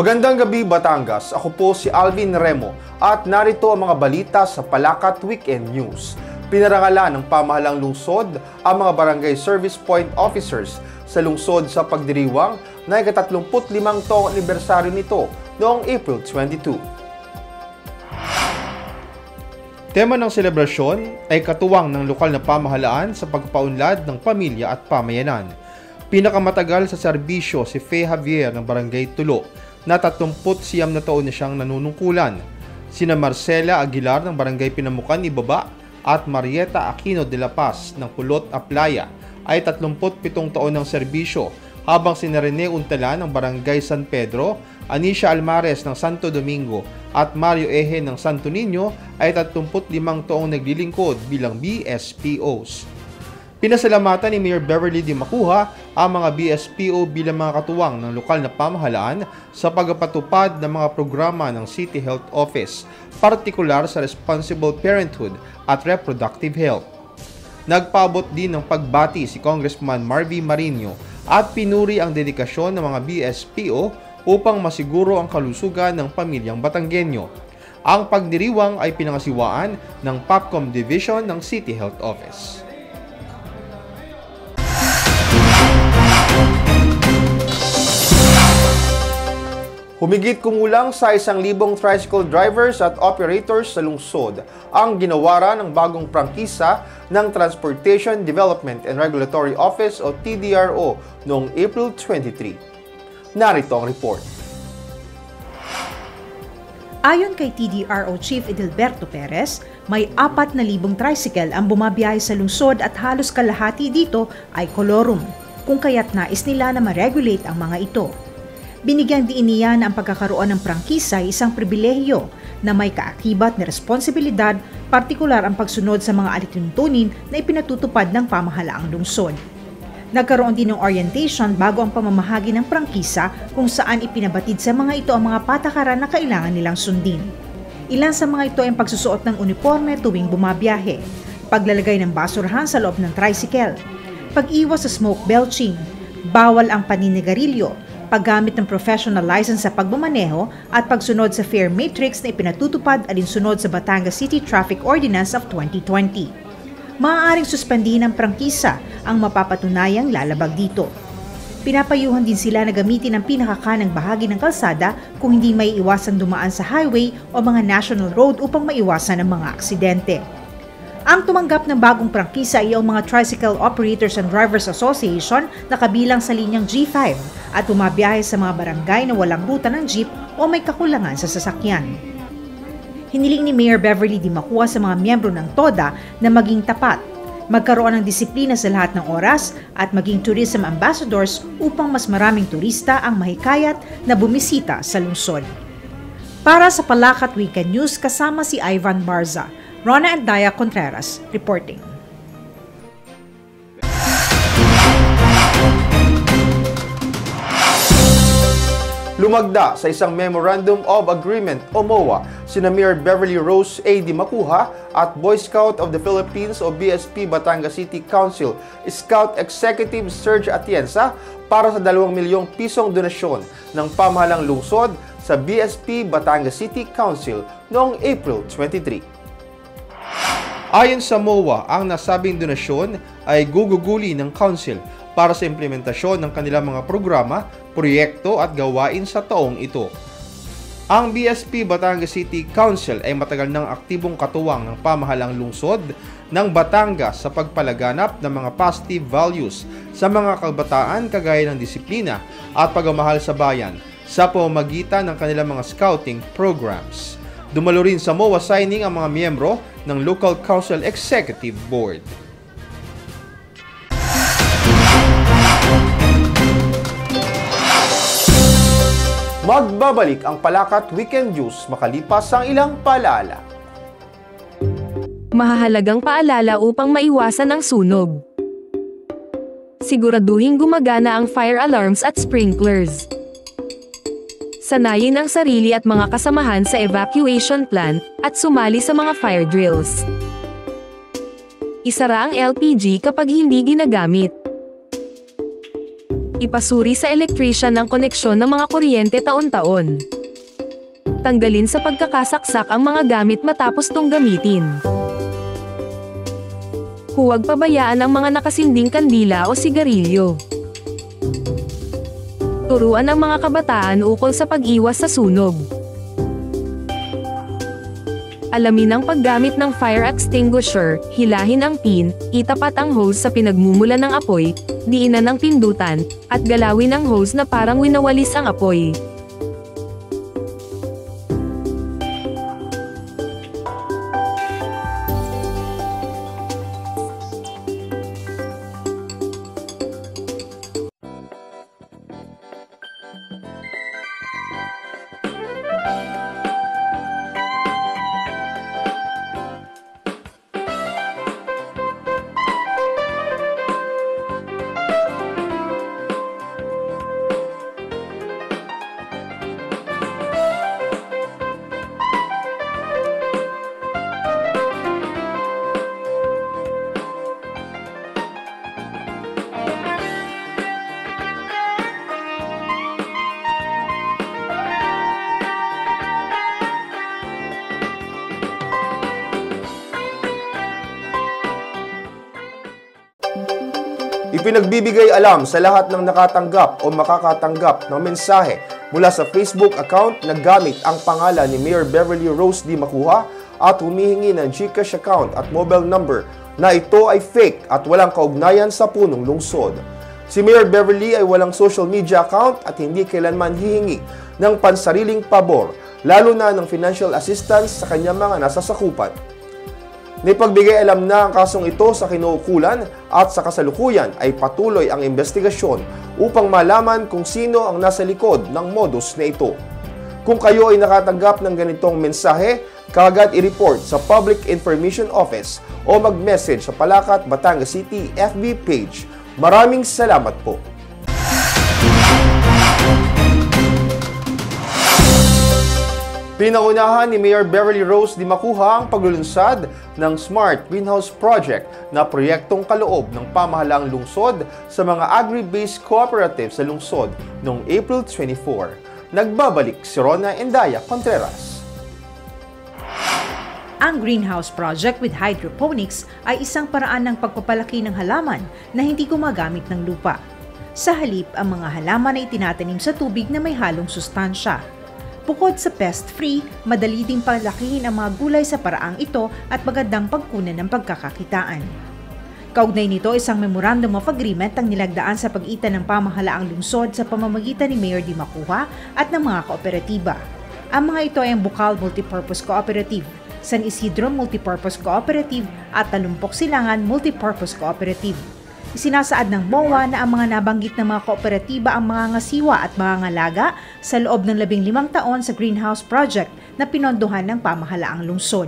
Magandang gabi, Batangas. Ako po si Alvin Remo at narito ang mga balita sa Palakat Weekend News. Pinarangalan ng pamahalang lungsod ang mga barangay service point officers sa lungsod sa pagdiriwang na ika-35 taong anibersaryo nito noong April 22. Tema ng selebrasyon ay katuwang ng lokal na pamahalaan sa pagpaunlad ng pamilya at pamayanan. Pinakamatagal sa serbisyo si Faye Javier ng Barangay Tulo na 39 na taon na siyang nanunungkulan. Sina Marcela Aguilar ng Barangay Pinamukan Ibaba at Marieta Aquino de la Paz ng Kulot Aplaya ay 37 taon ng serbisyo, habang sina Rene Untala ng Barangay San Pedro, Anisha Almares ng Santo Domingo at Mario Eje ng Santo Niño ay 35 taong naglilingkod bilang BSPOs. Pinasalamatan ni Mayor Beverly D. Macuja ang mga BSPO bilang mga katuwang ng lokal na pamahalaan sa pagpapatupad ng mga programa ng City Health Office, partikular sa Responsible Parenthood at Reproductive Health. Nagpaabot din ng pagbati si Congressman Marvy Marinho at pinuri ang dedikasyon ng mga BSPO upang masiguro ang kalusugan ng pamilyang Batanggenyo. Ang pagdiriwang ay pinangasiwaan ng POPCOM Division ng City Health Office. Humigit kumulang sa 1,000 tricycle drivers at operators sa lungsod ang ginawara ng bagong prangkisa ng Transportation Development and Regulatory Office o TDRO noong April 23. Narito ang report. Ayon kay TDRO Chief Edilberto Perez, may 4,000 tricycle ang bumabiyahe sa lungsod at halos kalahati dito ay kolorum, kung kaya't nais nila na ma-regulate ang mga ito. Binigyang diin niya na ang pagkakaroon ng prangkisa ay isang pribilehiyo na may kaakibat na responsibilidad, partikular ang pagsunod sa mga alituntunin na ipinatutupad ng pamahalaang lungsod. Nagkaroon din ng orientation bago ang pamamahagi ng prangkisa kung saan ipinabatid sa mga ito ang mga patakaran na kailangan nilang sundin. Ilan sa mga ito ay ang pagsusuot ng uniforme tuwing bumabiyahe, paglalagay ng basurahan sa loob ng tricycle, pag-iwas sa smoke belching, bawal ang paninigarilyo, paggamit ng professional license sa pagmamaneho at pagsunod sa fare matrix na ipinatutupad alinsunod sa Batangas City Traffic Ordinance of 2020. Maaaring suspendihin ng prangkisa ang mapapatunayang lalabag dito. Pinapayuhan din sila na gamitin ang pinakakanang bahagi ng kalsada kung hindi may iwasang dumaan sa highway o mga national road upang maiwasan ang mga aksidente. Ang tumanggap ng bagong prangkisa ay ang mga Tricycle Operators and Drivers Association na kabilang sa linyang G5 at bumabiyahe sa mga barangay na walang ruta ng jeep o may kakulangan sa sasakyan. Hiniling ni Mayor Beverly D. Macuja sa mga miyembro ng TODA na maging tapat, magkaroon ng disiplina sa lahat ng oras at maging tourism ambassadors upang mas maraming turista ang mahikayat na bumisita sa lungsod. Para sa Palakat Weekend News, kasama si Ivan Barza, Rona and Daya Contreras reporting. Lumagda sa isang Memorandum of Agreement o MOA sina Mayor Beverly Rose A. D. Macuja at Boy Scout of the Philippines o BSP Batangas City Council Scout Executive Serge Atienza para sa 2 milyong pisong donasyon ng pamahalang lungsod sa BSP Batangas City Council noong April 23. Ayon sa MOA, ang nasabing donasyon ay guguguli ng Council para sa implementasyon ng kanilang mga programa, proyekto at gawain sa taong ito. Ang BSP Batangas City Council ay matagal ng aktibong katuwang ng pamahalang lungsod ng Batangas sa pagpalaganap ng mga positive values sa mga kabataan kagaya ng disiplina at pagmamahal sa bayan sa pamamagitan ng kanilang mga scouting programs. Dumalo rin sa MOA signing ang mga miyembro ng Local Council Executive Board. Magbabalik ang Palakat Weekend News makalipas ang ilang paalaala. Mahahalagang paalala upang maiwasan ang sunog. Siguraduhin gumagana ang fire alarms at sprinklers. Sanayin ang sarili at mga kasamahan sa evacuation plan at sumali sa mga fire drills. Isara ang LPG kapag hindi ginagamit. Ipasuri sa electrician ang koneksyon ng mga kuryente taon-taon. Tanggalin sa pagkakasaksak ang mga gamit matapos tong gamitin. Huwag pabayaan ang mga nakasinding kandila o sigarilyo. Turuan ang mga kabataan ukol sa pag-iwas sa sunog. Alamin ang paggamit ng fire extinguisher, hilahin ang pin, itapat ang hose sa pinagmumulan ng apoy, diinan ang pindutan, at galawin ang hose na parang winawalis ang apoy. Ipinagbibigay alam sa lahat ng nakatanggap o makakatanggap ng mensahe mula sa Facebook account na gamit ang pangalan ni Mayor Beverly Rose D. Macuja at humihingi ng GCash account at mobile number na ito ay fake at walang kaugnayan sa punong lungsod. Si Mayor Beverly ay walang social media account at hindi kailanman hihingi ng pansariling pabor, lalo na ng financial assistance sa kanyang mga nasasakupan. Nipagbigay alam na ang kasong ito sa kinuukulan at sa kasalukuyan ay patuloy ang investigasyon upang malaman kung sino ang nasa likod ng modus na ito. Kung kayo ay nakatanggap ng ganitong mensahe, kaagad i-report sa Public Information Office o mag-message sa Palacat, Batangas City FB page. Maraming salamat po. Pinangunahan ni Mayor Beverly Rose D. Macuja ang paglulunsad ng Smart Greenhouse Project na proyektong kaloob ng pamahalaang lungsod sa mga agri-based cooperatives sa lungsod noong April 24. Nagbabalik si Rona Endaya Contreras. Ang greenhouse project with hydroponics ay isang paraan ng pagpapalaki ng halaman na hindi gumagamit ng lupa. Sa halip, ang mga halaman ay tinatanim sa tubig na may halong sustansya. Bukod sa pest-free, madali ding palakihin ang mga gulay sa paraang ito at magandang pagkunan ng pagkakakitaan. Kaugnay nito, isang Memorandum of Agreement ang nilagdaan sa pagitan ng pamahalaang lungsod sa pamamagitan ni Mayor D. Macuja at ng mga kooperatiba. Ang mga ito ay ang Bukal Multipurpose Cooperative, San Isidro Multipurpose Cooperative at Talumpok Silangan Multipurpose Cooperative. Isinasaad ng MOA na ang mga nabanggit ng mga kooperatiba ang mga ngasiwa at mga ngalaga sa loob ng 15 taon sa greenhouse project na pinondohan ng pamahalaang lungsod.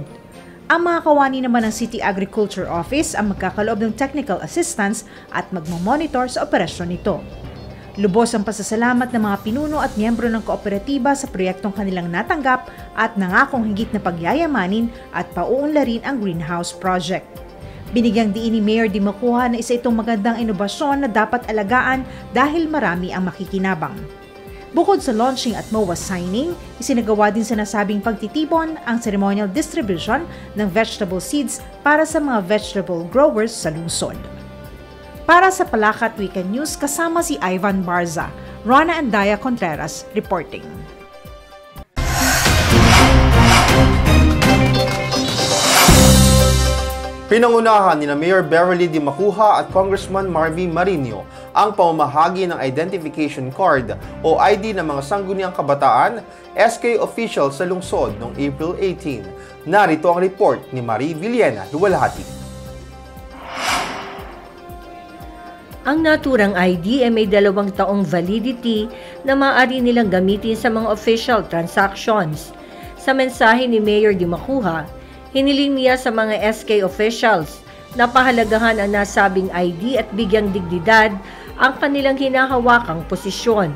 Ang mga kawani naman ng City Agriculture Office ang magkakaloob ng technical assistance at magmamonitor sa operasyon nito. Lubos ang pasasalamat ng mga pinuno at miyembro ng kooperatiba sa proyektong kanilang natanggap at nangakong higit na pagyayamanin at pauunlarin ang greenhouse project. Binigyang diin ni Mayor D. Macuja na isa itong magandang inobasyon na dapat alagaan dahil marami ang makikinabang. Bukod sa launching at MOA signing, isinagawa din sa nasabing pagtitipon ang ceremonial distribution ng vegetable seeds para sa mga vegetable growers sa lungsod. Para sa Palacat Weekend News, kasama si Ivan Barza, Rona Endaya Contreras reporting. Pinangunahan ni Mayor Beverly D. Macuja at Congressman Marvy Marinho ang pamamahagi ng identification card o ID ng mga sangguniang kabataan, SK official sa lungsod noong April 18. Narito ang report ni Marie Villena Luwalhati. Ang naturang ID ay may 2 taong validity na maaari nilang gamitin sa mga official transactions. Sa mensahe ni Mayor D. Macuja, hiniling niya sa mga SK officials na pahalagahan ang nasabing ID at bigyang dignidad ang kanilang hinahawakang posisyon.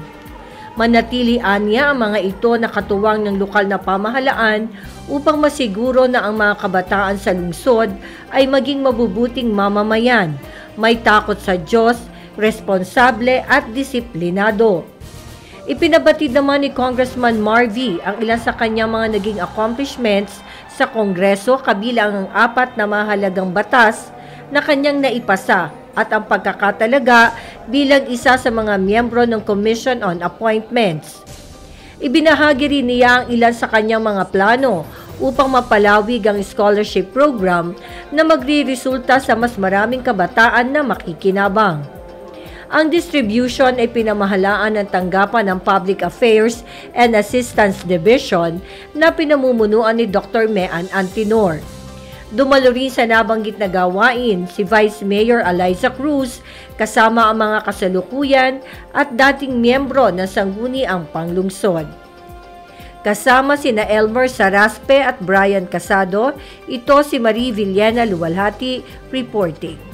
Manatili anya ang mga ito na katuwang ng lokal na pamahalaan upang masiguro na ang mga kabataan sa lungsod ay maging mabubuting mamamayan, may takot sa Diyos, responsable at disiplinado. Ipinabatid naman ni Congressman Marvy ang ilan sa kanyang mga naging accomplishments sa Kongreso kabilang ang 4 na mahalagang batas na kanyang naipasa at ang pagkakatalaga bilang isa sa mga miyembro ng Commission on Appointments. Ibinahagi rin niya ang ilan sa kanyang mga plano upang mapalawig ang scholarship program na magre-resulta sa mas maraming kabataan na makikinabang. Ang distribution ay pinamahalaan ng tanggapan ng Public Affairs and Assistance Division na pinamumunuan ni Dr. Mean Antinor. Dumalo rin sa nabanggit na gawain si Vice Mayor Eliza Cruz kasama ang mga kasalukuyan at dating miyembro ng Sangguniang Panglungsod. Kasama sina Elmer Saraspe at Brian Casado, ito si Marie Villena Luwalhati reporting.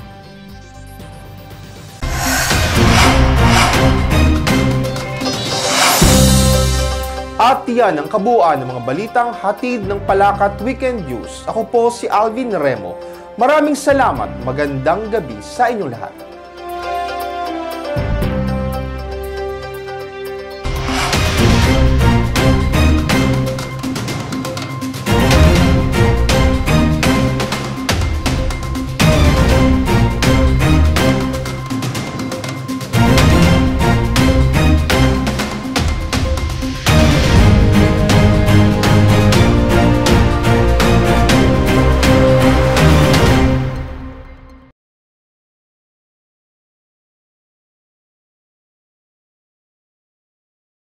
At yan ang kabuuan ng mga balitang hatid ng Palakat Weekend News. Ako po si Alvin Remo. Maraming salamat. Magandang gabi sa inyong lahat.